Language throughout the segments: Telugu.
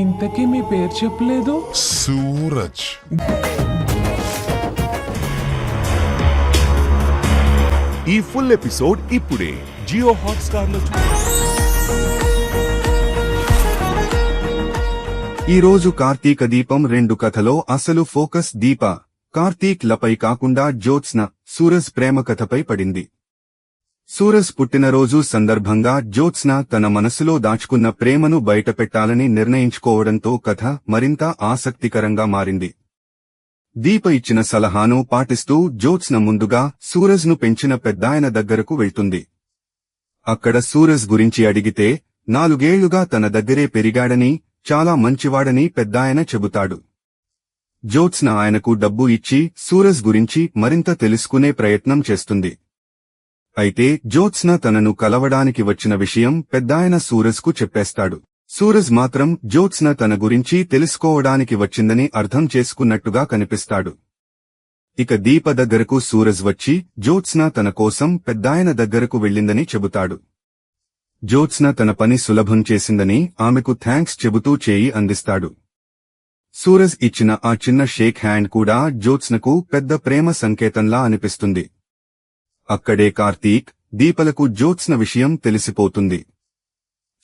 ఇంతకీ మీ పేరు చెప్పలేదు. సూరజ్. ఈ ఫుల్ ఎపిసోడ్ ఇప్పుడే జియో హాట్‌స్టార్ లో ఈ రోజు కార్తీక దీపం 2 కథలో అసలు ఫోకస్ దీప, కార్తీక్ లపై కాకుండా జ్యోత్స్న, సూరజ్ ప్రేమ కథపై పడింది. సూరజ్ పుట్టినరోజు సందర్భంగా జ్యోత్స్న తన మనసులో దాచుకున్న ప్రేమను బయటపెట్టాలని నిర్ణయించుకోవడంతో కథ మరింత ఆసక్తికరంగా మారింది. దీప ఇచ్చిన సలహాను పాటిస్తూ జ్యోత్స్న ముందుగా సూరజ్ను పెంచిన పెద్దాయన దగ్గరకు వెళ్తుంది. అక్కడ సూరజ్ గురించి అడిగితే 4 ఏళ్లుగా తన దగ్గరే పెరిగాడని, చాలా మంచివాడని పెద్దాయన చెబుతాడు. జ్యోత్స్న ఆయనకు డబ్బు ఇచ్చి సూరజ్ గురించి మరింత తెలుసుకునే ప్రయత్నం చేస్తుంది. అయితే జ్యోత్స్న తనను కలవడానికి వచ్చిన విషయం పెద్దాయన సూరజ్కు చెప్పేస్తాడు. సూరజ్ మాత్రం జ్యోత్స్న తన గురించి తెలుసుకోవడానికి వచ్చిందని అర్థం చేసుకున్నట్టుగా కనిపిస్తాడు. ఇక దీప దగ్గరకు సూరజ్ వచ్చి జ్యోత్స్న తన కోసం పెద్దాయన దగ్గరకు వెళ్ళిందని చెబుతాడు. జ్యోత్స్న తన పని సులభం చేసిందని ఆమెకు థాంక్స్ చెబుతూ చేయి అందిస్తాడు. సూరజ్ ఇచ్చిన ఆ చిన్న షేక్ హ్యాండ్ కూడా జ్యోత్స్నకు పెద్ద ప్రేమ సంకేతంలా అనిపిస్తుంది. అక్కడే కార్తీక్, దీపలకు జ్యోత్స్న విషయం తెలిసిపోతుంది.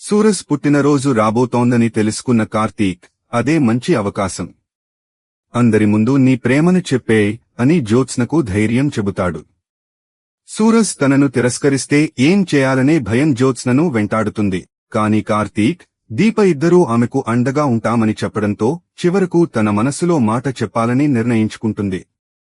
సూరజ్ పుట్టినరోజు రాబోతోందని తెలుసుకున్న కార్తీక్, అదే మంచి అవకాశం. అందరి ముందు నీ ప్రేమను చెప్పేయ్ అని జ్యోత్స్నకు ధైర్యం చెబుతాడు. సూరజ్ తనను తిరస్కరిస్తే ఏం చేయాలనే భయం జ్యోత్స్నను వెంటాడుతుంది. కాని కార్తీక్, దీప ఇద్దరూ ఆమెకు అండగా ఉంటామని చెప్పడంతో చివరకు తన మనసులో మాట చెప్పాలని నిర్ణయించుకుంటుంది.